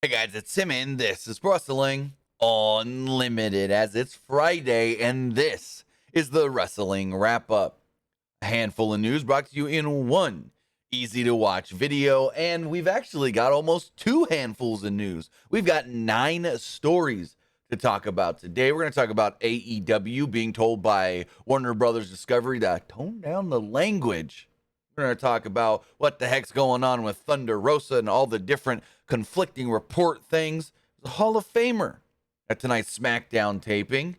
Hey guys, it's Tim and this is Wrestling Unlimited as it's Friday and this is the Wrestling Wrap-Up. A handful of news brought to you in one easy to watch video, and we've actually got almost two handfuls of news. We've got 9 stories to talk about today. We're going to talk about AEW being told by Warner Brothers Discovery to tone down the language. We're going to talk about what the heck's going on with Thunder Rosa and all the different conflicting report things. The Hall of Famer at tonight's SmackDown taping.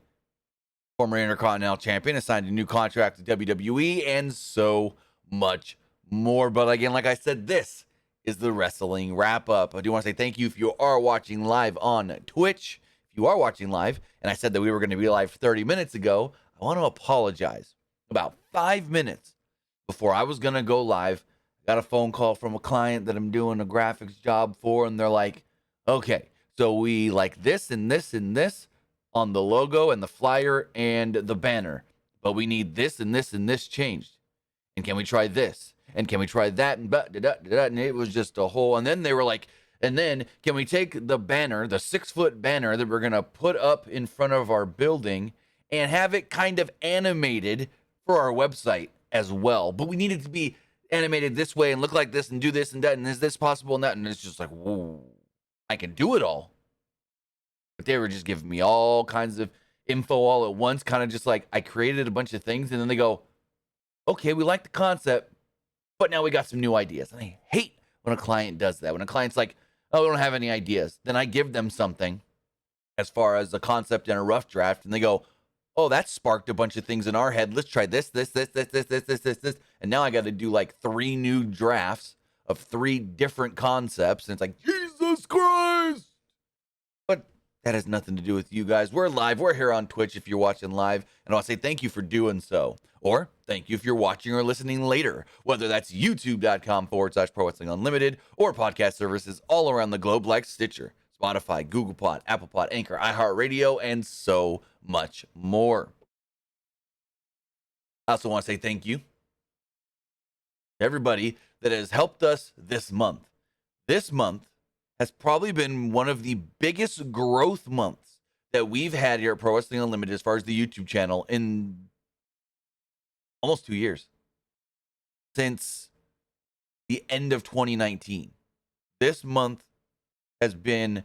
Former Intercontinental Champion has signed a new contract with WWE and so much more. But again, like I said, this is the Wrestling Wrap-Up. I do want to say thank you if you are watching live on Twitch. If you are watching live, and I said that we were going to be live 30 minutes ago, I want to apologize. About 5 minutes before I was going to go live, got a phone call from a client that I'm doing a graphics job for, and they're like, okay, so we like this and this and this on the logo and the flyer and the banner, but we need this and this and this changed. And can we try this? And can we try that? And it was just a whole, and then they were like, and then can we take the banner, the 6-foot banner that we're going to put up in front of our building and have it kind of animated for our website as well, but we need it to be animated this way and look like this and do this and that, and is this possible and that, and it's just like, whoa, I can do it all. But they were just giving me all kinds of info all at once, kind of just like I created a bunch of things, and then they go, okay, we like the concept, but now we got some new ideas. And I hate when a client does that. When a client's like, oh, we don't have any ideas. Then I give them something as far as a concept and a rough draft, and they go, oh, that sparked a bunch of things in our head. Let's try this. And now I got to do like 3 new drafts of 3 different concepts. And it's like, Jesus Christ. But that has nothing to do with you guys. We're live. We're here on Twitch if you're watching live. And I'll say thank you for doing so. Or thank you if you're watching or listening later, whether that's youtube.com/Pro Wrestling Unlimited or podcast services all around the globe like Stitcher, Spotify, Google Pod, Apple Pod, Anchor, iHeartRadio, and so much more. I also want to say thank you to everybody that has helped us this month. This month has probably been one of the biggest growth months that we've had here at Pro Wrestling Unlimited as far as the YouTube channel in almost 2 years. Since the end of 2019. This month has been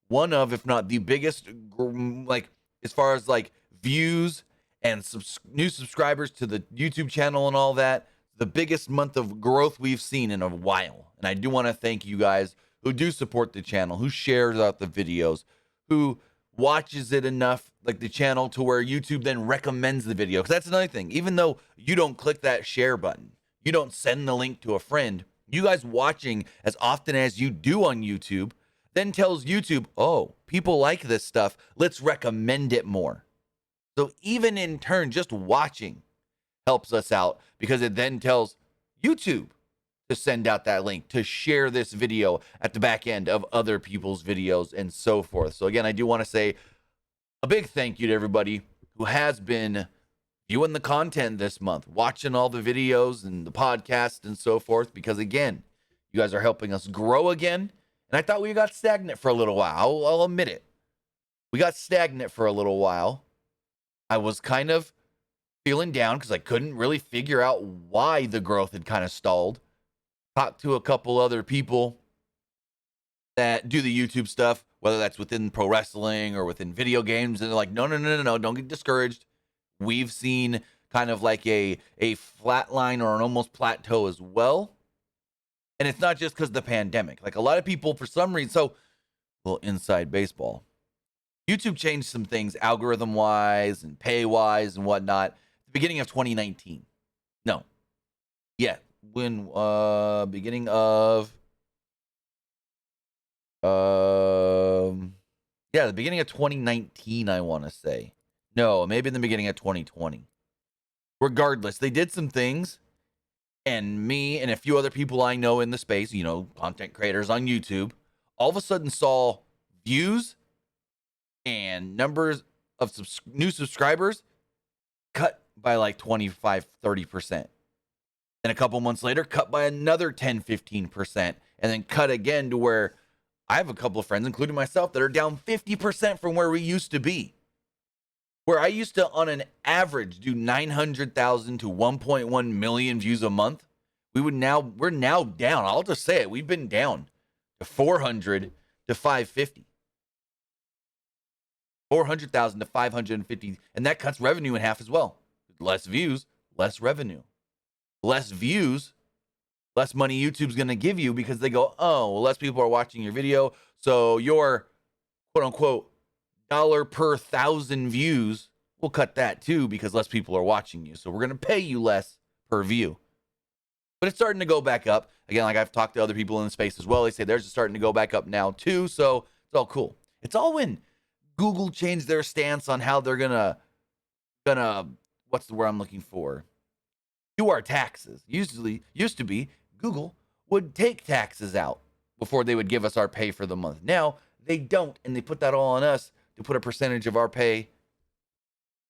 one of, if not the biggest, like as far as like views and new subscribers to the YouTube channel and all that, the biggest month of growth we've seen in a while. And I do want to thank you guys who do support the channel, who shares out the videos, who watches it enough, like the channel, to where YouTube then recommends the video. Because that's another thing. Even though you don't click that share button, you don't send the link to a friend, you guys watching as often as you do on YouTube then tells YouTube, oh, people like this stuff. Let's recommend it more. So even in turn, just watching helps us out because it then tells YouTube to send out that link, to share this video at the back end of other people's videos and so forth. So again, I do want to say a big thank you to everybody who has been viewing the content this month, watching all the videos and the podcast and so forth, because again, you guys are helping us grow again. And I thought we got stagnant for a little while. I'll admit it. We got stagnant for a little while. I was kind of feeling down because I couldn't really figure out why the growth had kind of stalled. Talked to a couple other people that do the YouTube stuff, whether that's within pro wrestling or within video games. And they're like, no, don't get discouraged. We've seen kind of like a flat line or an almost plateau as well. And it's not just because of the pandemic. Like a lot of people, for some reason, so, well, inside baseball, YouTube changed some things algorithm-wise and pay-wise and whatnot at the beginning of 2019. No. Yeah. When, beginning of, the beginning of 2019, I want to say. No, maybe in the beginning of 2020. Regardless, they did some things. And me and a few other people I know in the space, you know, content creators on YouTube, all of a sudden saw views and numbers of new subscribers cut by like 25, 30%. Then a couple months later, cut by another 10, 15%. And then cut again to where I have a couple of friends, including myself, that are down 50% from where we used to be. Where I used to, on an average, do 900,000 to 1.1 million views a month, we're now down. I'll just say it. We've been down to 400 to 550. 400,000 to 550, and that cuts revenue in half as well. Less views, less revenue. Less views, less money YouTube's going to give you because they go, oh, well, less people are watching your video, so your quote-unquote dollar per 1,000 views, we'll cut that too because less people are watching you. So we're going to pay you less per view. But it's starting to go back up. Again, like I've talked to other people in the space as well. They say theirs is starting to go back up now too, so it's all cool. It's all when Google changed their stance on how they're gonna what's the word I'm looking for? Do our taxes. Used to be Google would take taxes out before they would give us our pay for the month. Now they don't, and they put that all on us to put a percentage of our pay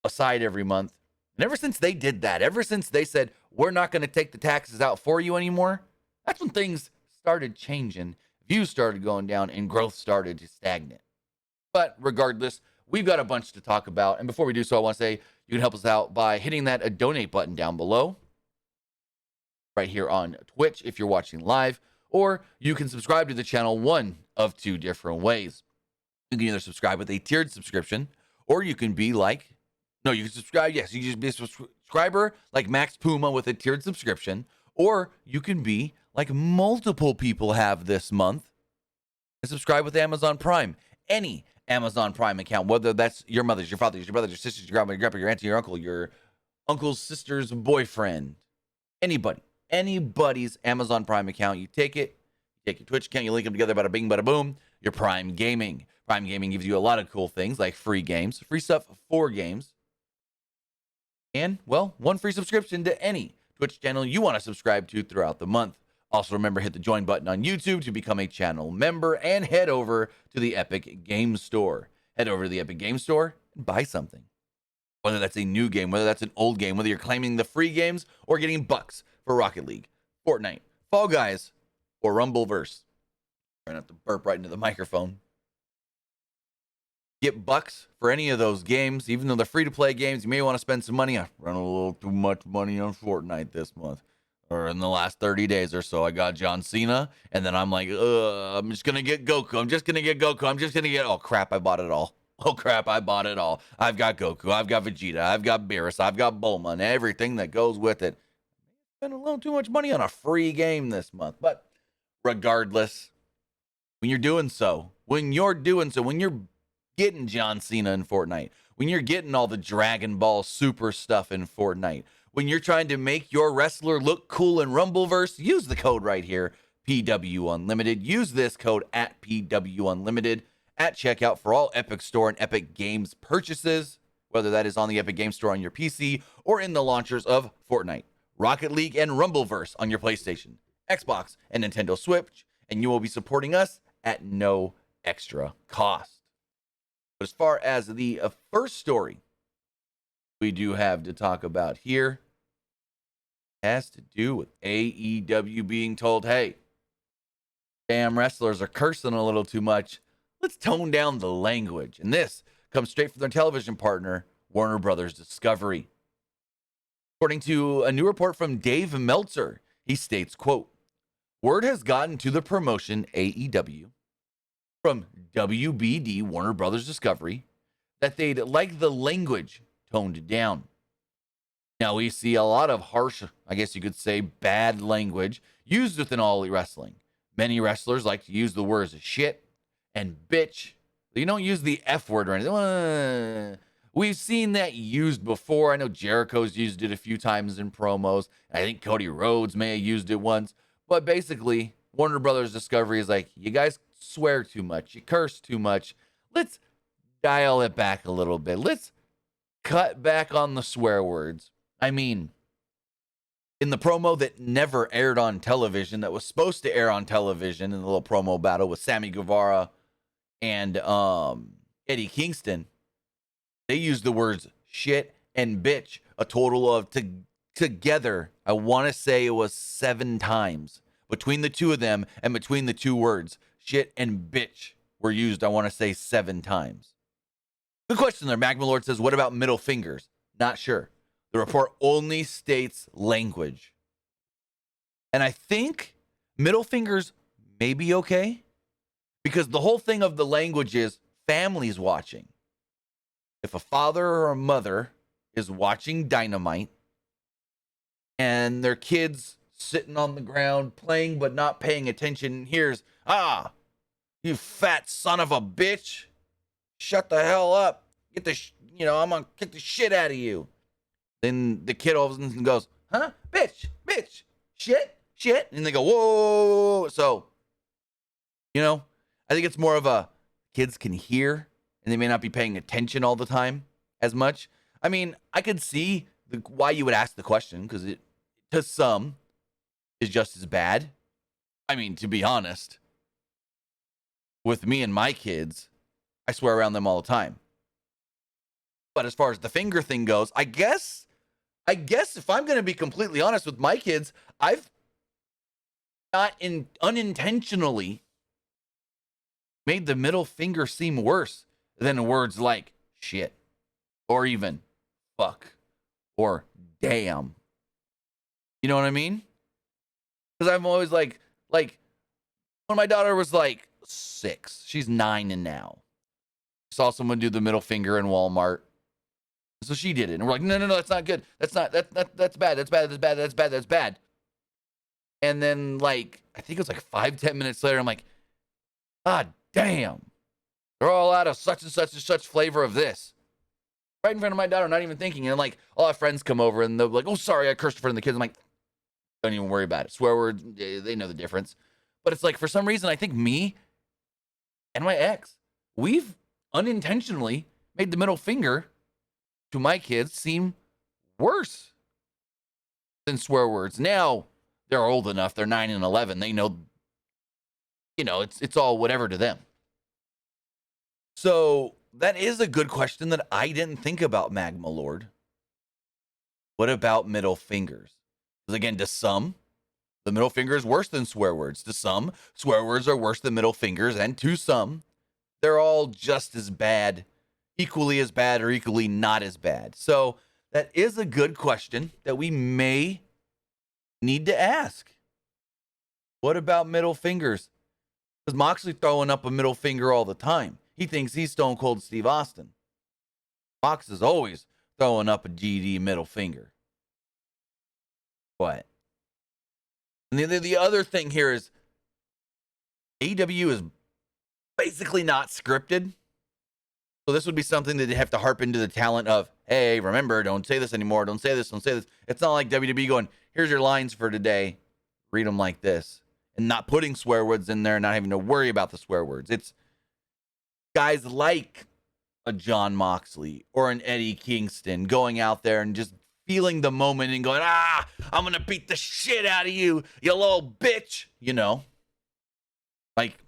aside every month. And ever since they did that, ever since they said we're not going to take the taxes out for you anymore, that's when things started changing. Views started going down and growth started to stagnate. But regardless, we've got a bunch to talk about. And before we do so, I want to say you can help us out by hitting that donate button down below, right here on Twitch if you're watching live, or you can subscribe to the channel one of two different ways. You can either subscribe with a tiered subscription, or you can be like, no, you can subscribe. Yes, you can just be a subscriber like Max Puma with a tiered subscription, or you can be like multiple people have this month and subscribe with Amazon Prime. Any Amazon Prime account, whether that's your mother's, your father's, your brother's, your sister's, your grandma, your auntie, your uncle, your uncle's sister's boyfriend, anybody's Amazon Prime account, you take it, you take your Twitch account, you link them together, bada bing, bada boom, you're Prime Gaming. Prime Gaming gives you a lot of cool things like free games, free stuff for games, and, well, one free subscription to any Twitch channel you want to subscribe to throughout the month. Also, remember, hit the join button on YouTube to become a channel member and head over to the Epic Game Store. Head over to the Epic Game Store and buy something. Whether that's a new game, whether that's an old game, whether you're claiming the free games or getting bucks for Rocket League, Fortnite, Fall Guys, or Rumbleverse. Trying not to burp right into the microphone. Get bucks for any of those games, even though they're free-to-play games. You may want to spend some money. I run a little too much money on Fortnite this month. Or in the last 30 days or so, I got John Cena, and then I'm like, I'm just going to get Goku. I'm just going to get, oh, crap, I bought it all. Oh, crap, I bought it all. I've got Goku, I've got Vegeta, I've got Beerus, I've got Bulma, and everything that goes with it. Spent a little too much money on a free game this month. But regardless, when you're getting John Cena in Fortnite, when you're getting all the Dragon Ball Super stuff in Fortnite, when you're trying to make your wrestler look cool in Rumbleverse, use the code right here, PW Unlimited. Use this code at PW Unlimited at checkout for all Epic Store and Epic Games purchases, whether that is on the Epic Games Store on your PC or in the launchers of Fortnite, Rocket League, and Rumbleverse on your PlayStation, Xbox, and Nintendo Switch, and you will be supporting us at no extra cost. But as far as the first story we do have to talk about here, has to do with AEW being told, hey, damn wrestlers are cursing a little too much. Let's tone down the language. And this comes straight from their television partner, Warner Brothers Discovery. According to a new report from Dave Meltzer, he states, quote, word has gotten to the promotion AEW from WBD, Warner Brothers Discovery, that they'd like the language toned down. Now, we see a lot of harsh, I guess you could say, bad language used within All Elite Wrestling. Many wrestlers like to use the words shit and bitch. You don't use the F word or anything. We've seen that used before. I know Jericho's used it a few times in promos. I think Cody Rhodes may have used it once. But basically, Warner Brothers Discovery is like, you guys swear too much. You curse too much. Let's dial it back a little bit. Let's cut back on the swear words. I mean, in the promo that never aired on television, that was supposed to air on television in the little promo battle with Sammy Guevara and Eddie Kingston, they used the words shit and bitch a total of together, I want to say it was 7 times between the two of them and between the two words, shit, and bitch were used, I want to say, 7 times. Good question there. Magmalord says, what about middle fingers? Not sure. The report only states language. And I think middle fingers may be okay, because the whole thing of the language is families watching. If a father or a mother is watching Dynamite and their kids sitting on the ground playing but not paying attention, here's, you fat son of a bitch, shut the hell up, get the, I'm gonna kick the shit out of you. Then the kid all of a sudden goes, huh, bitch, shit, and they go, whoa. So, I think it's more of a kids can hear and they may not be paying attention all the time as much. I mean, I could see why you would ask the question, because it, to some, is just as bad. I mean, to be honest, with me and my kids, I swear around them all the time. But as far as the finger thing goes, I guess if I'm going to be completely honest with my kids, I've not unintentionally made the middle finger seem worse than words like shit, or even fuck, or damn. You know what I mean? Because I'm always like when my daughter was like 6, she's 9 and now. Saw someone do the middle finger in Walmart. So she did it. And we're like, no, that's not good. That's bad. And then I think it was 5-10 minutes later, I'm like, damn. They're all out of such and such and such flavor of this. Right in front of my daughter, not even thinking. And all our friends come over and they're like, oh, sorry, I cursed in front of the kids. I'm like, don't even worry about it. Swear words, they know the difference. But it's for some reason, I think me and my ex, we've unintentionally made the middle finger to my kids seem worse than swear words. Now they're old enough. They're 9 and 11. They know, it's all whatever to them. So that is a good question that I didn't think about, Magma Lord. What about middle fingers? Because again, to some, the middle finger is worse than swear words. To some, swear words are worse than middle fingers. And to some, they're all just as bad, equally as bad, or equally not as bad. So that is a good question that we may need to ask. What about middle fingers? Because Moxley throwing up a middle finger all the time. He thinks he's Stone Cold Steve Austin. Mox is always throwing up a GD middle finger. What? And the other thing here is AEW is basically not scripted. So this would be something that they have to harp into the talent of, hey, remember, don't say this anymore. Don't say this. It's not like WWE going, here's your lines for today. Read them like this. And not putting swear words in there and not having to worry about the swear words. It's guys like a John Moxley or an Eddie Kingston going out there and just feeling the moment and going, I'm going to beat the shit out of you, you little bitch. Like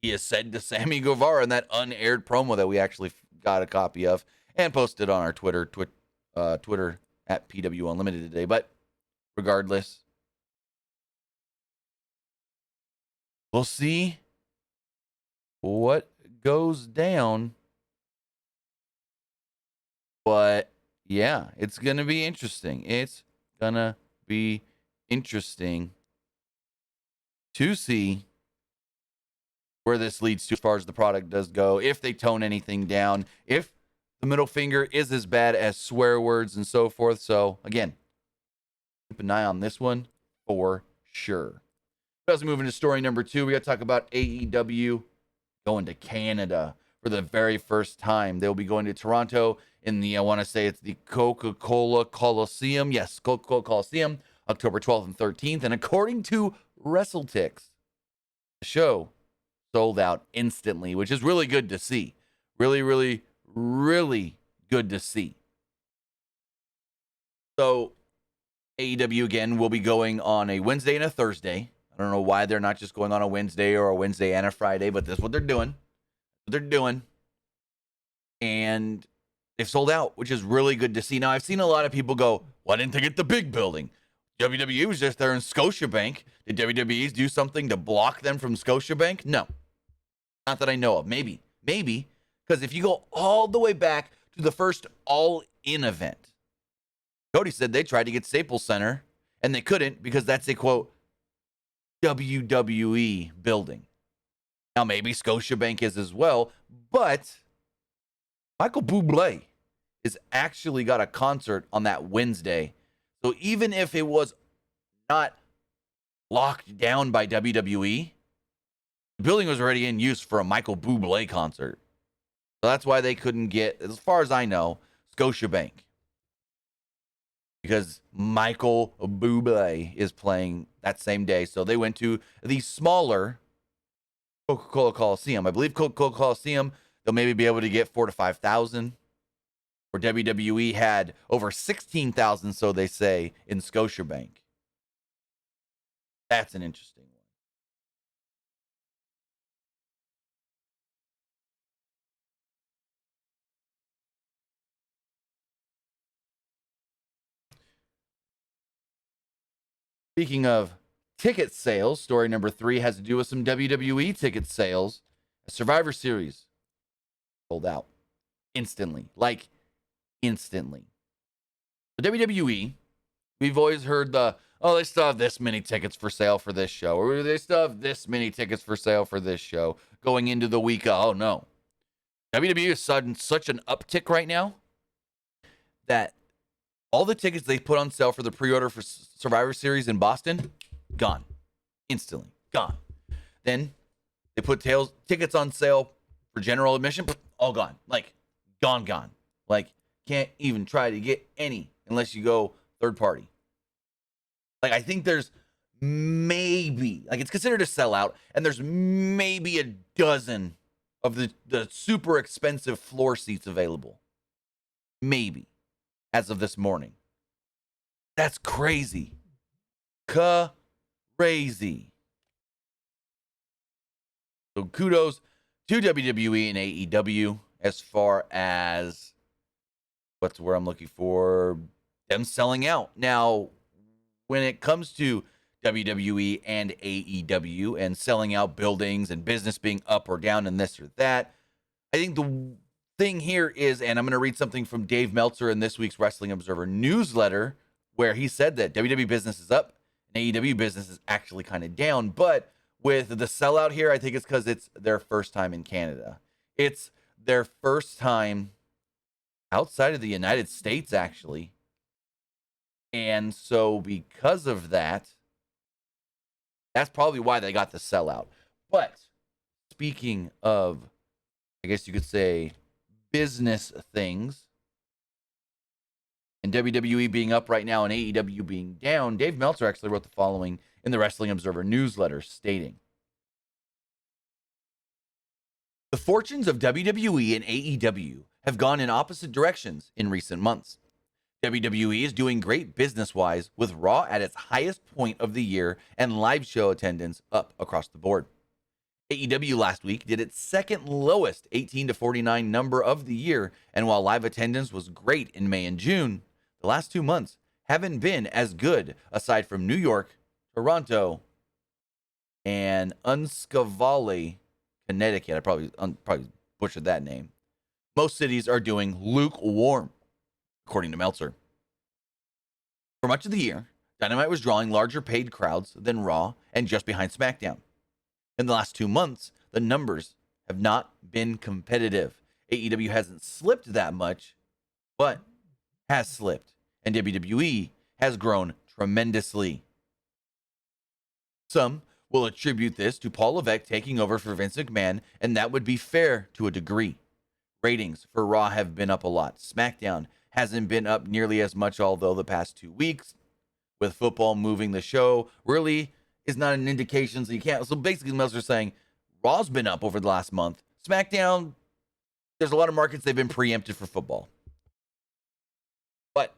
he has said to Sammy Guevara in that unaired promo that we actually got a copy of and posted on our Twitter at PWU Unlimited today. But regardless, we'll see what goes down. But yeah, it's going to be interesting. It's going to be interesting to see where this leads to as far as the product does go. If they tone anything down, if the middle finger is as bad as swear words and so forth. So again, keep an eye on this one for sure. As we move into story number 2, we got to talk about AEW going to Canada for the very first time. They'll be going to Toronto in the, I want to say it's the Coca-Cola Coliseum. Yes, Coca-Cola Coliseum, October 12th and 13th. And according to WrestleTix, the show sold out instantly, which is really good to see. Really, really, really good to see. So AEW, again, will be going on a Wednesday and a Thursday. I don't know why they're not just going on a Wednesday or a Wednesday and a Friday, but that's what they're doing. And they've sold out, which is really good to see. Now, I've seen a lot of people go, why didn't they get the big building? WWE was just there in Scotiabank. Did WWE do something to block them from Scotiabank? No. Not that I know of. Maybe. Because if you go all the way back to the first All-In event, Cody said they tried to get Staples Center, and they couldn't because that's a, quote, WWE building. Now, maybe Scotiabank is as well, but Michael Bublé has actually got a concert on that Wednesday. So even if it was not locked down by WWE, the building was already in use for a Michael Bublé concert. So that's why they couldn't get, as far as I know, Scotiabank. Because Michael Bublé is playing that same day. So they went to the smaller Coca-Cola Coliseum. I believe Coca-Cola Coliseum, they'll maybe be able to get 4,000 to 5,000. Where WWE had over 16,000, so they say, in Scotiabank. That's an interesting one. Speaking of ticket sales, story number 3 has to do with some WWE ticket sales. A Survivor Series sold out instantly. Instantly. The WWE, we've always heard they still have this many tickets for sale for this show, or they still have this many tickets for sale for this show going into the week. Oh, no. WWE is sudden such an uptick right now that all the tickets they put on sale for the pre-order for Survivor Series in Boston, gone. Instantly. Gone. Then they put tickets on sale for general admission, all gone. Gone. Can't even try to get any unless you go third party. I think there's maybe, it's considered a sellout, and there's maybe a dozen of the super expensive floor seats available. Maybe. As of this morning. That's crazy. Crazy. So kudos to WWE and AEW as far as what's where I'm looking for them selling out. Now, when it comes to WWE and AEW and selling out buildings and business being up or down and this or that, I think the thing here is, and I'm going to read something from Dave Meltzer in this week's Wrestling Observer newsletter, where he said that WWE business is up and AEW business is actually kind of down. But with the sellout here, I think it's because it's their first time in Canada. It's their first time outside of the United States, actually. And so because of that, that's probably why they got the sellout. But speaking of, I guess you could say, business things, and WWE being up right now and AEW being down, Dave Meltzer actually wrote the following in the Wrestling Observer newsletter, stating, "The fortunes of WWE and AEW have gone in opposite directions in recent months. WWE is doing great business-wise, with Raw at its highest point of the year and live show attendance up across the board. AEW last week did its second lowest 18 to 49 number of the year, and while live attendance was great in May and June, the last 2 months haven't been as good, aside from New York, Toronto, and Unscavali, Connecticut." I probably butchered that name. "Most cities are doing lukewarm," according to Meltzer. "For much of the year, Dynamite was drawing larger paid crowds than Raw and just behind SmackDown. In the last 2 months, the numbers have not been competitive. AEW hasn't slipped that much, but has slipped, and WWE has grown tremendously. Some will attribute this to Paul Levesque taking over for Vince McMahon, and that would be fair to a degree. Ratings for Raw have been up a lot. SmackDown hasn't been up nearly as much, although the past 2 weeks, with football moving the show, really is not an indication, so you can't." So basically, Meltzer's saying Raw's been up over the last month. SmackDown, there's a lot of markets they've been preempted for football. But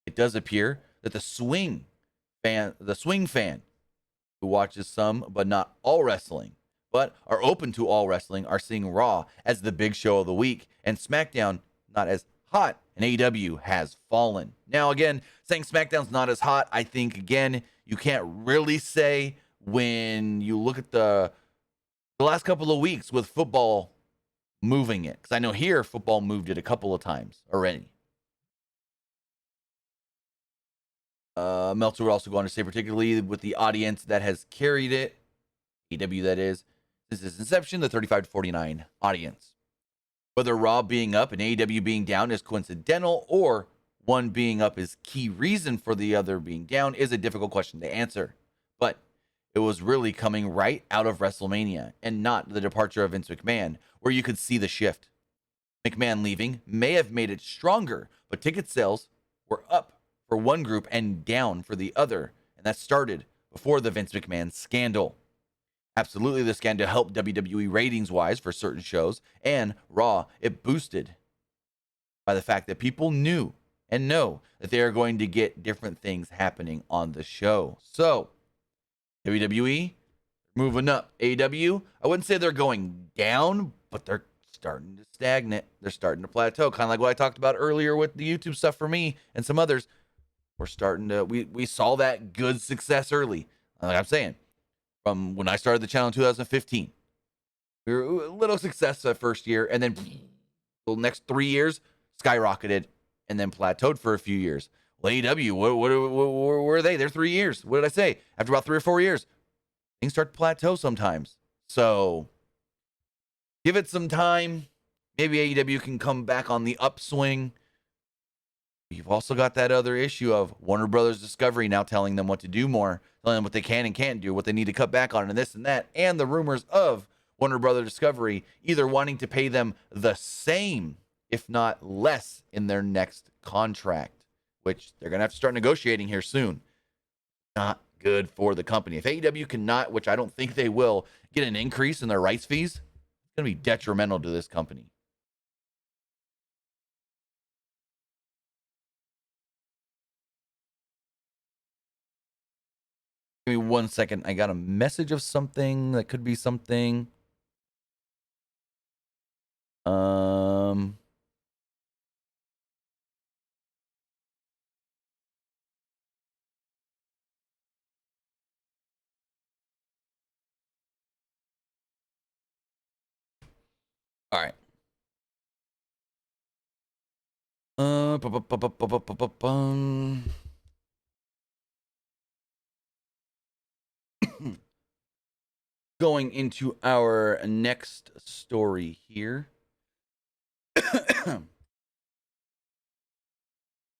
it does appear that the swing fan who watches some but not all wrestling, but are open to all wrestling, are seeing Raw as the big show of the week, and SmackDown not as hot and AEW has fallen. Now, again, saying SmackDown's not as hot, I think, again, you can't really say when you look at the last couple of weeks with football moving it. Because I know here, football moved it a couple of times already. Meltzer would also go on to say, particularly with the audience that has carried it, AEW that is, since its inception, the 35 to 49 audience. Whether Raw being up and AEW being down is coincidental or one being up is key reason for the other being down is a difficult question to answer. But it was really coming right out of WrestleMania and not the departure of Vince McMahon, where you could see the shift. McMahon leaving may have made it stronger, but ticket sales were up for one group and down for the other, and that started before the Vince McMahon scandal. Absolutely, the scandal helped WWE ratings-wise for certain shows, and Raw, it boosted by the fact that people knew and know that they are going to get different things happening on the show. So, WWE, moving up. AEW, I wouldn't say they're going down, but they're starting to stagnate. They're starting to plateau, kind of like what I talked about earlier with the YouTube stuff for me and some others. We're starting to, we saw that good success early. Like I'm saying, from when I started the channel in 2015, we were a little success that first year, and then the next 3 years skyrocketed and then plateaued for a few years. Well, AEW, where are they? They're 3 years. What did I say? After about 3 or 4 years, things start to plateau sometimes. So give it some time. Maybe AEW can come back on the upswing. You've also got that other issue of Warner Brothers Discovery now telling them what to do more, telling them what they can and can't do, what they need to cut back on, and this and that, and the rumors of Warner Brothers Discovery either wanting to pay them the same, if not less, in their next contract, which they're going to have to start negotiating here soon. Not good for the company. If AEW cannot, which I don't think they will, get an increase in their rights fees, it's going to be detrimental to this company. Give me 1 second. I got a message of something that could be something. All right. Going into our next story here.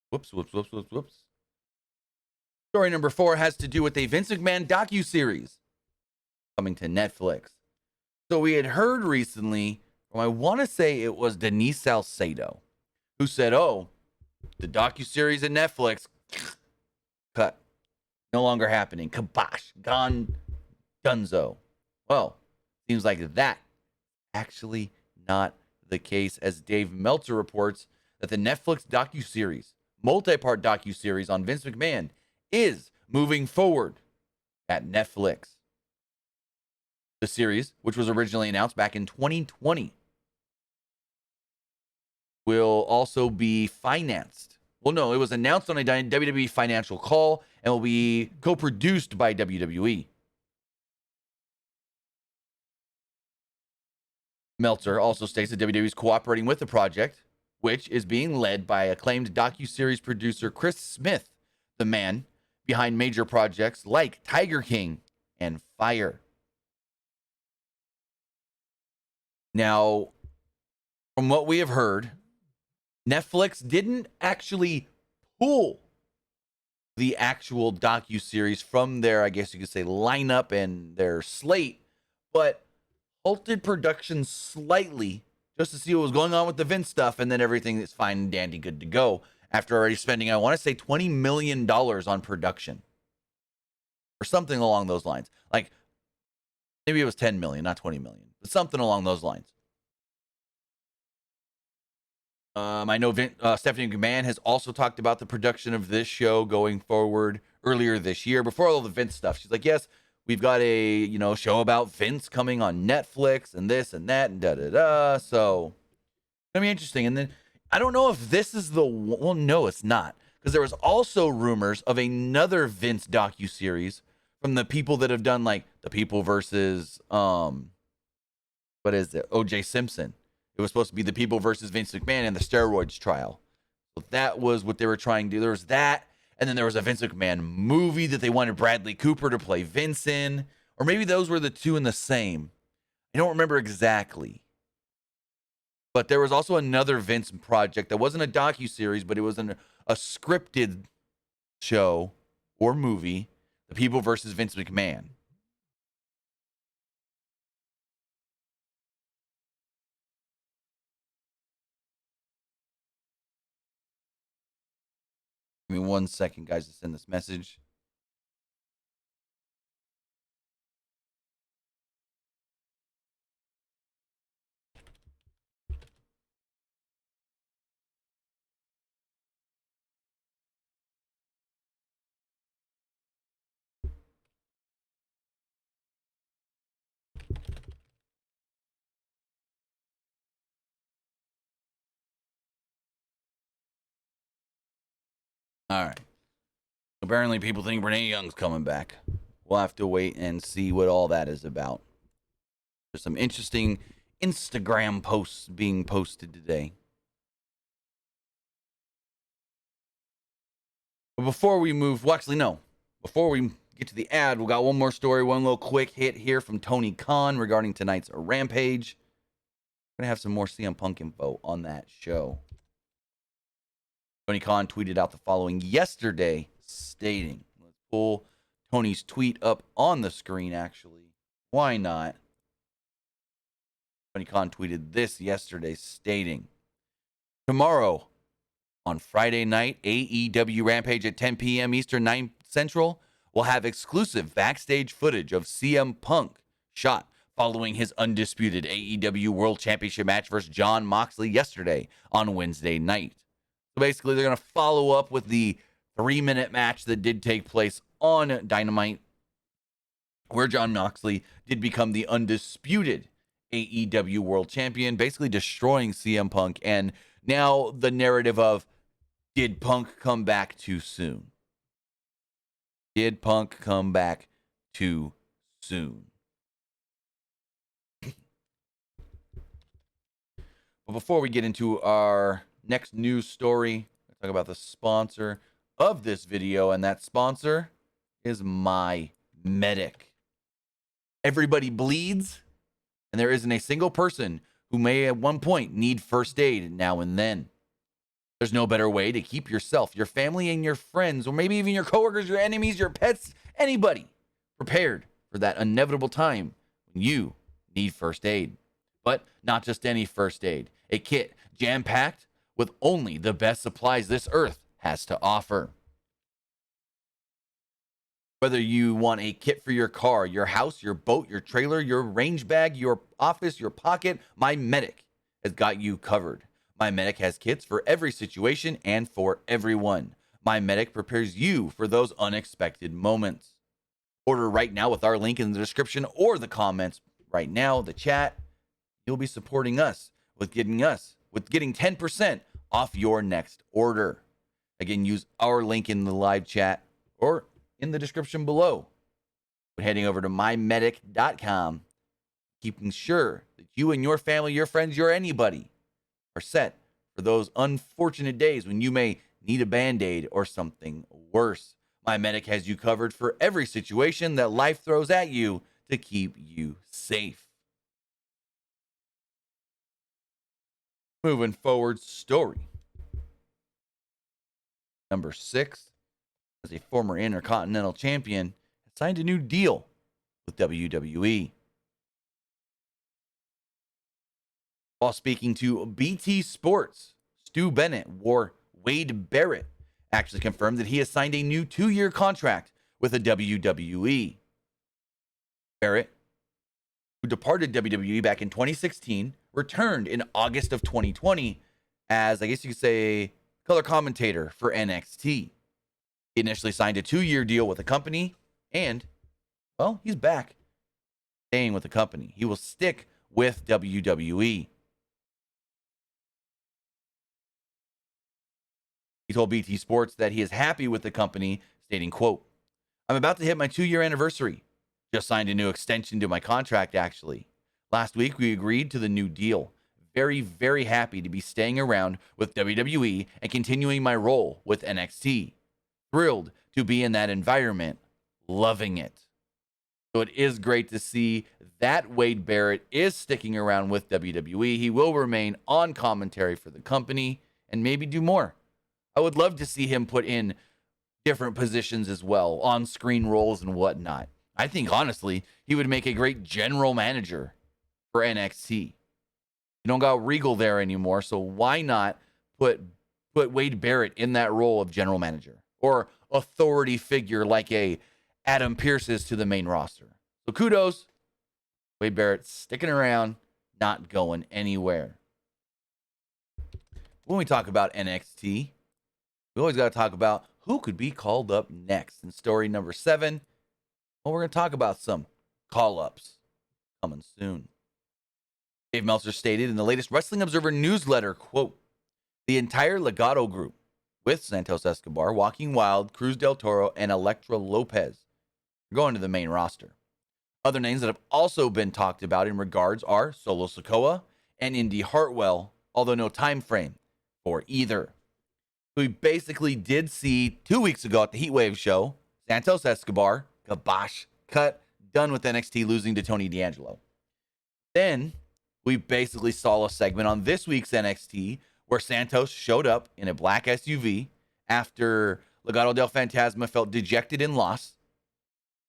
Whoops. Story number 4 has to do with a Vince McMahon docuseries coming to Netflix. So we had heard recently, I want to say it was Denise Salcedo, who said, oh, the docuseries at Netflix, cut. No longer happening. Kabosh. Gone. Dunzo. Well, seems like that actually not the case, as Dave Meltzer reports that the Netflix docuseries, multi-part docuseries on Vince McMahon, is moving forward at Netflix. The series, which was originally announced back in 2020, will also be financed. Well, no, it was announced on a WWE financial call and will be co-produced by WWE. Meltzer also states that WWE is cooperating with the project, which is being led by acclaimed docuseries producer Chris Smith, the man behind major projects like Tiger King and Fire. Now, from what we have heard, Netflix didn't actually pull the actual docuseries from their, I guess you could say, lineup and their slate, but halted production slightly just to see what was going on with the Vince stuff, and then everything is fine and dandy, good to go, after already spending, I want to say, $20 million on production or something along those lines. Like, maybe it was 10 million, not 20 million, but something along those lines. I know Stephanie McMahon has also talked about the production of this show going forward earlier this year, before all the Vince stuff. She's like, yes, we've got a, show about Vince coming on Netflix and this and that and da-da-da. So, it's going to be interesting. And then I don't know if this is the one. Well, no, it's not. Because there was also rumors of another Vince docuseries from the people that have done like the people versus what is it? OJ Simpson. It was supposed to be the people versus Vince McMahon and the steroids trial. So that was what they were trying to do. There was that, and then there was a Vince McMahon movie that they wanted Bradley Cooper to play Vince in. Or maybe those were the two in the same. I don't remember exactly. But there was also another Vince project that wasn't a docuseries, but it was a scripted show or movie, The People versus Vince McMahon. Give me 1 second, guys, to send this message. All right. Apparently, people think Renee Young's coming back. We'll have to wait and see what all that is about. There's some interesting Instagram posts being posted today. But before we move, well, actually, no. Before we get to the ad, we got one more story, one little quick hit here from Tony Khan regarding tonight's Rampage. We're going to have some more CM Punk info on that show. Tony Khan tweeted out the following yesterday, stating, let's pull Tony's tweet up on the screen, actually. Why not? Tony Khan tweeted this yesterday, stating, tomorrow, on Friday night, AEW Rampage at 10 p.m. Eastern, 9 Central, will have exclusive backstage footage of CM Punk shot following his undisputed AEW World Championship match versus Jon Moxley yesterday on Wednesday night. So basically, they're going to follow up with the 3-minute match that did take place on Dynamite, where Jon Moxley did become the undisputed AEW World Champion, basically destroying CM Punk. And now the narrative of, did Punk come back too soon? Did Punk come back too soon? But before we get into our next news story, I'll talk about the sponsor of this video, and that sponsor is My Medic. Everybody bleeds, and there isn't a single person who may at one point need first aid now and then. There's no better way to keep yourself, your family, and your friends, or maybe even your coworkers, your enemies, your pets, anybody prepared for that inevitable time when you need first aid. But not just any first aid, a kit jam-packed with only the best supplies this earth has to offer. Whether you want a kit for your car, your house, your boat, your trailer, your range bag, your office, your pocket, My Medic has got you covered. My Medic has kits for every situation and for everyone. My Medic prepares you for those unexpected moments. Order right now with our link in the description or the comments right now, the chat. You'll be supporting us with getting 10% off your next order. Again, use our link in the live chat or in the description below. But heading over to mymedic.com, keeping sure that you and your family, your friends, your anybody are set for those unfortunate days when you may need a Band-Aid or something worse. My Medic has you covered for every situation that life throws at you to keep you safe. Moving forward, story number 6, as a former Intercontinental Champion, has signed a new deal with WWE. While speaking to BT Sports, Stu Bennett, or Wade Barrett, actually confirmed that he has signed a new 2-year contract with the WWE. Barrett, who departed WWE back in 2016, returned in August of 2020 as, I guess you could say, color commentator for NXT. He initially signed a 2-year deal with the company, and, well, he's back, staying with the company. He will stick with WWE. He told BT Sports that he is happy with the company, stating, quote, "I'm about to hit my 2-year anniversary. Just signed a new extension to my contract, actually. Last week, we agreed to the new deal. Very, very happy to be staying around with WWE and continuing my role with NXT. Thrilled to be in that environment. Loving it." So it is great to see that Wade Barrett is sticking around with WWE. He will remain on commentary for the company and maybe do more. I would love to see him put in different positions as well, on-screen roles and whatnot. I think, honestly, he would make a great general manager for NXT. You don't got Regal there anymore, so why not put Wade Barrett in that role of general manager or authority figure like a Adam Pearce is to the main roster? So kudos, Wade Barrett sticking around, not going anywhere. When we talk about NXT, we always got to talk about who could be called up next. In story number 7, well, we're going to talk about some call-ups coming soon. Dave Meltzer stated in the latest Wrestling Observer newsletter, quote, "The entire Legado group, with Santos Escobar, Walking Wild, Cruz del Toro, and Elektra Lopez, are going to the main roster. Other names that have also been talked about in regards are Solo Sikoa and Indy Hartwell, although no time frame for either." We basically did see 2 weeks ago at the Heatwave show, Santos Escobar, kabosh, cut, done with NXT, losing to Tony D'Angelo. Then we basically saw a segment on this week's NXT where Santos showed up in a black SUV after Legado del Fantasma felt dejected and lost,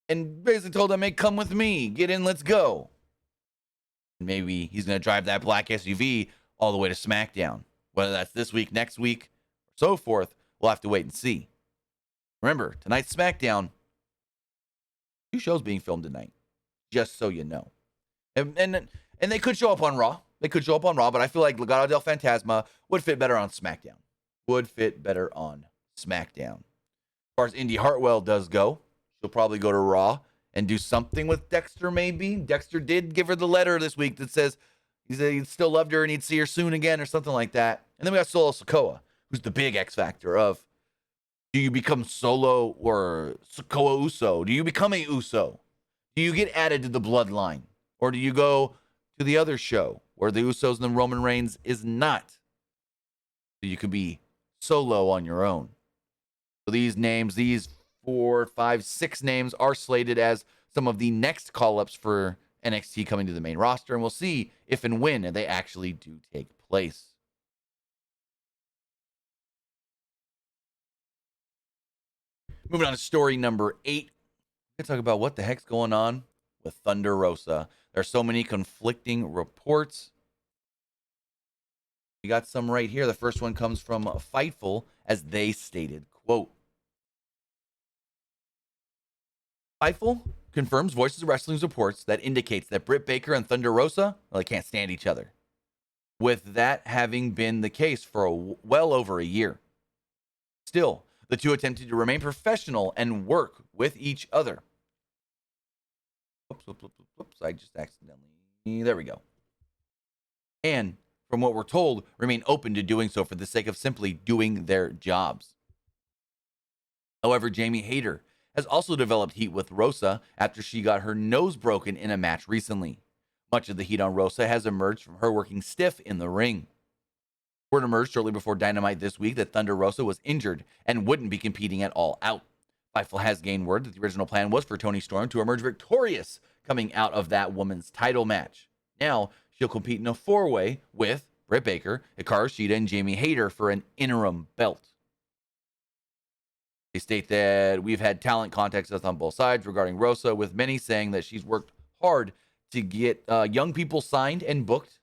and basically told him, "Hey, come with me, get in, let's go." Maybe he's going to drive that black SUV all the way to SmackDown. Whether that's this week, next week, so forth, we'll have to wait and see. Remember, tonight's SmackDown, 2 shows being filmed tonight, just so you know. And they could show up on Raw. They could show up on Raw, but I feel like Legado del Fantasma would fit better on SmackDown. As far as Indy Hartwell does go, she'll probably go to Raw and do something with Dexter, maybe. Dexter did give her the letter this week that says he still loved her and he'd see her soon again or something like that. And then we got Solo Sikoa, who's the big X factor of, do you become Solo or Sikoa Uso? Do you become a Uso? Do you get added to the bloodline? Or do you go to the other show where the Usos and the Roman Reigns is not? So you could be solo on your own. So these names, these 4, 5, 6 names are slated as some of the next call-ups for NXT coming to the main roster, and we'll see if and when they actually do take place. Moving on to story number 8. We're going to talk about what the heck's going on with Thunder Rosa. There are so many conflicting reports. We got some right here. The first one comes from Fightful, as they stated, quote, "Fightful confirms Voices of Wrestling's reports that indicates that Britt Baker and Thunder Rosa, well, they can't stand each other, with that having been the case for well over a year. Still, the two attempted to remain professional and work with each other." Whoops, I just accidentally, there we go. "And from what we're told, remain open to doing so for the sake of simply doing their jobs." However, Jamie Hayter has also developed heat with Rosa after she got her nose broken in a match recently. Much of the heat on Rosa has emerged from her working stiff in the ring. Word emerged shortly before Dynamite this week that Thunder Rosa was injured and wouldn't be competing at All Out. Fightful has gained word that the original plan was for Toni Storm to emerge victorious coming out of that woman's title match. Now, she'll compete in a 4-way with Britt Baker, Hikaru Shida, and Jamie Hayter for an interim belt. They state that we've had talent contact us on both sides regarding Rosa, with many saying that she's worked hard to get young people signed and booked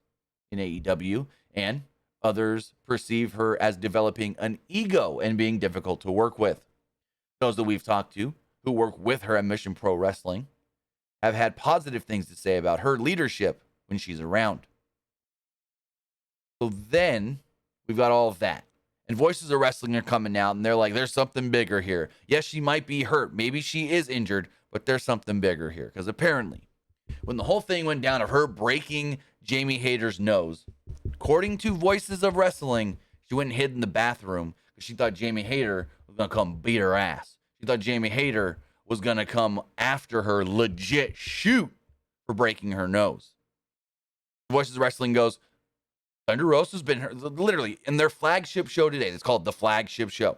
in AEW, and others perceive her as developing an ego and being difficult to work with. Those that we've talked to who work with her at Mission Pro Wrestling have had positive things to say about her leadership when she's around. So then we've got all of that. And Voices of Wrestling are coming out, and they're like, there's something bigger here. Yes, she might be hurt. Maybe she is injured, but there's something bigger here. Because apparently, when the whole thing went down of her breaking Jamie Hayter's nose, according to Voices of Wrestling, she went and hid in the bathroom because she thought Jamie Hayter was going to come beat her ass. She thought Jamie Hayter was going to come after her legit shoot for breaking her nose. Voices of Wrestling goes, Thunder Rosa's been literally in their flagship show today. It's called the flagship show.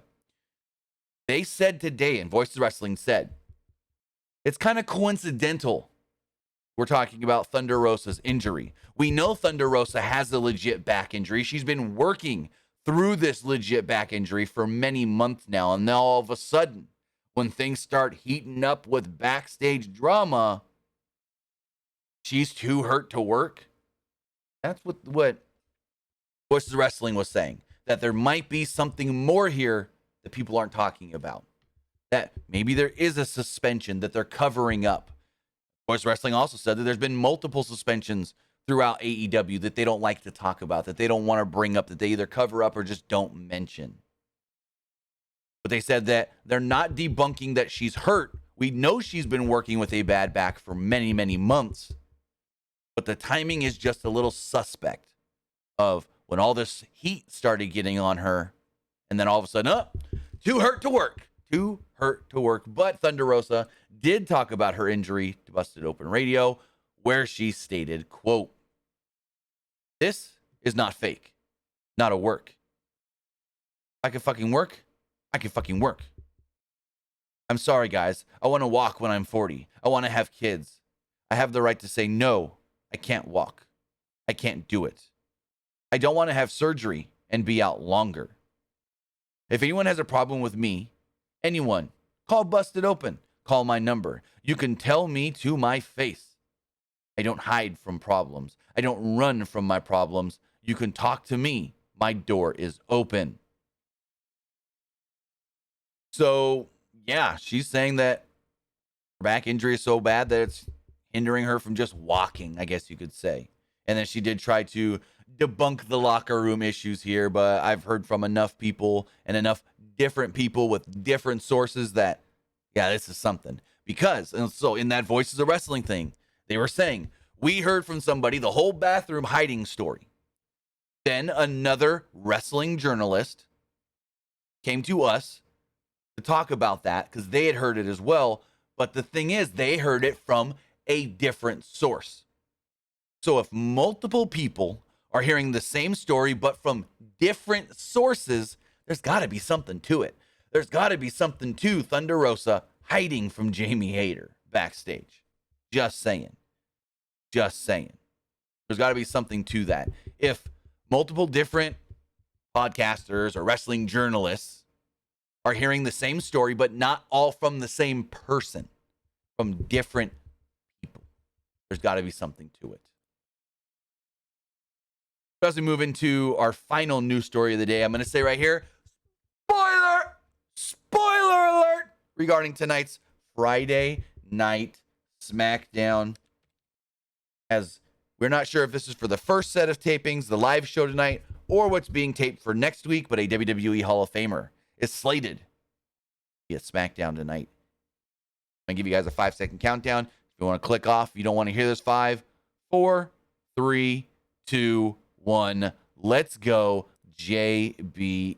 They said today, and Voices of Wrestling said, it's kind of coincidental we're talking about Thunder Rosa's injury. We know Thunder Rosa has a legit back injury. She's been working through this legit back injury for many months now. And now all of a sudden, when things start heating up with backstage drama, she's too hurt to work. That's what Voices of Wrestling was saying, that there might be something more here that people aren't talking about. That maybe there is a suspension that they're covering up. Voices of Wrestling also said that there's been multiple suspensions throughout AEW that they don't like to talk about, that they don't want to bring up, that they either cover up or just don't mention. But they said that they're not debunking that she's hurt. We know she's been working with a bad back for many, many months. But the timing is just a little suspect of when all this heat started getting on her. And then all of a sudden, too hurt to work. Too hurt to work. But Thunder Rosa did talk about her injury to Busted Open Radio, where she stated, quote, this is not fake. Not a work. I can fucking work. I can fucking work. I'm sorry, guys. I want to walk when I'm 40. I want to have kids. I have the right to say, no, I can't walk. I can't do it. I don't want to have surgery and be out longer. If anyone has a problem with me, anyone, call Busted Open. Call my number. You can tell me to my face. I don't hide from problems. I don't run from my problems. You can talk to me. My door is open. So, yeah, she's saying that her back injury is so bad that it's hindering her from just walking, I guess you could say. And then she did try to debunk the locker room issues here, but I've heard from enough people and enough different people with different sources that, yeah, this is something. Because, and so in that Voices of Wrestling thing, they were saying, we heard from somebody the whole bathroom hiding story. Then another wrestling journalist came to us to talk about that because they had heard it as well. But the thing is, they heard it from a different source. So if multiple people are hearing the same story, but from different sources, there's got to be something to it. There's got to be something to Thunder Rosa hiding from Jamie Hayter backstage. Just saying. Just saying. There's got to be something to that. If multiple different podcasters or wrestling journalists are hearing the same story, but not all from the same person, from different people, there's got to be something to it. As we move into our final news story of the day, I'm going to say right here, spoiler alert, regarding tonight's Friday night SmackDown. As we're not sure if this is for the first set of tapings, the live show tonight, or what's being taped for next week, but a WWE Hall of Famer is slated to be at SmackDown tonight. I'm going to give you guys a 5-second countdown. If you want to click off, if you don't want to hear this, 5, 4, 3, 2, 1. Let's go. JBL.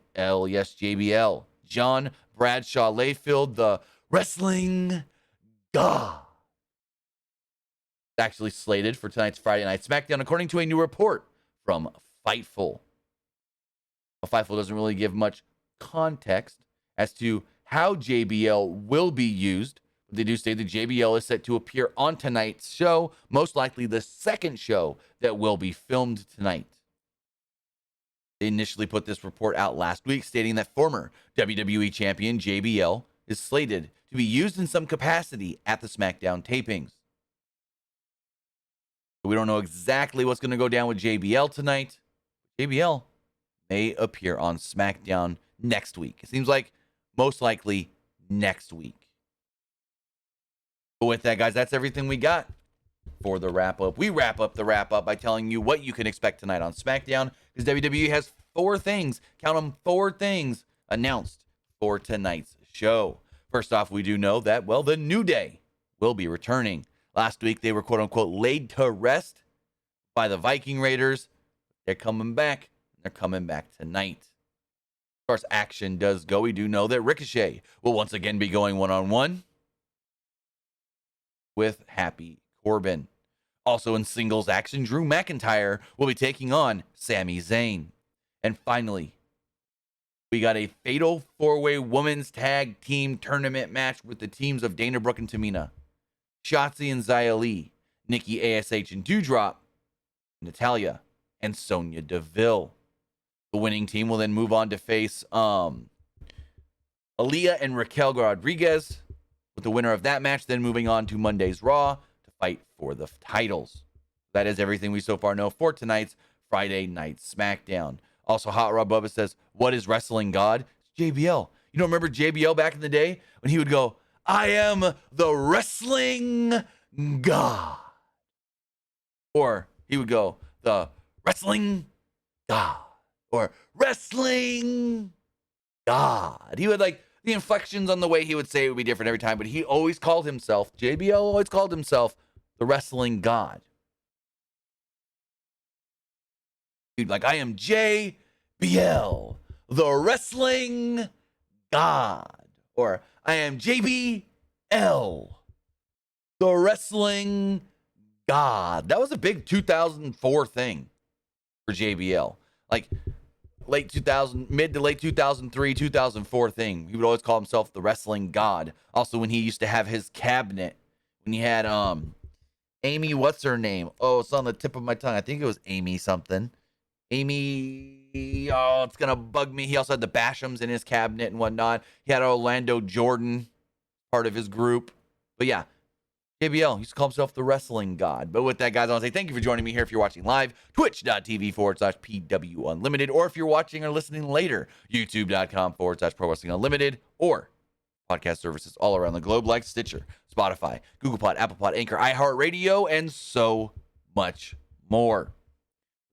Yes, JBL. John Bradshaw Layfield, the wrestling god. Actually slated for tonight's Friday Night SmackDown, according to a new report from Fightful. Well, Fightful doesn't really give much context as to how JBL will be used. They do say that JBL is set to appear on tonight's show, most likely the second show that will be filmed tonight. They initially put this report out last week, stating that former WWE champion JBL is slated to be used in some capacity at the SmackDown tapings. We don't know exactly what's going to go down with JBL tonight. JBL may appear on SmackDown next week. It seems like most likely next week. But with that, guys, that's everything we got for the wrap-up. We wrap up the wrap-up by telling you what you can expect tonight on SmackDown, because WWE has 4 things, count them, 4 things announced for tonight's show. First off, we do know that, well, the New Day will be returning. Last week, they were quote-unquote laid to rest by the Viking Raiders. They're coming back. They're coming back tonight. As far as action does go, we do know that Ricochet will once again be going one-on-one with Happy Corbin. Also in singles action, Drew McIntyre will be taking on Sami Zayn. And finally, we got a fatal four-way women's tag team tournament match with the teams of Dana Brooke and Tamina, Shotzi and Xia Li, Nikki ASH and Doudrop, Natalya, and Sonya Deville. The winning team will then move on to face Aaliyah and Raquel Rodriguez, with the winner of that match then moving on to Monday's Raw to fight for the titles. That is everything we so far know for tonight's Friday Night SmackDown. Also, Hot Rod Bubba says, what is wrestling God? It's JBL. You don't remember JBL back in the day when he would go, I am the wrestling God. Or he would go, the wrestling God. Or wrestling God. He would like, the inflections on the way he would say it would be different every time, but he always called himself, JBL always called himself the wrestling God. Dude, like, I am JBL, the wrestling God. Or I am JBL, the wrestling God. That was a big 2004 thing for JBL. Like, late 2000, mid to late 2003, 2004 thing. He would always call himself the wrestling God. Also, when he used to have his cabinet, when he had Amy, what's her name? Oh, it's on the tip of my tongue. I think it was Amy something. Amy, oh, it's gonna bug me. He also had the Bashams in his cabinet and whatnot. He had Orlando Jordan, part of his group. But yeah, JBL used to call himself the wrestling God. But with that, guys, I want to say thank you for joining me here. If you're watching live, twitch.tv/PW Unlimited, or if you're watching or listening later, youtube.com/Pro Wrestling Unlimited, or podcast services all around the globe like Stitcher, Spotify, Google Pod, Apple Pod, Anchor, iHeartRadio, and so much more.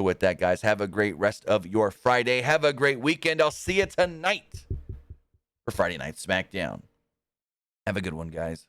So with that, guys, have a great rest of your Friday. Have a great weekend. I'll see you tonight for Friday Night SmackDown. Have a good one, guys.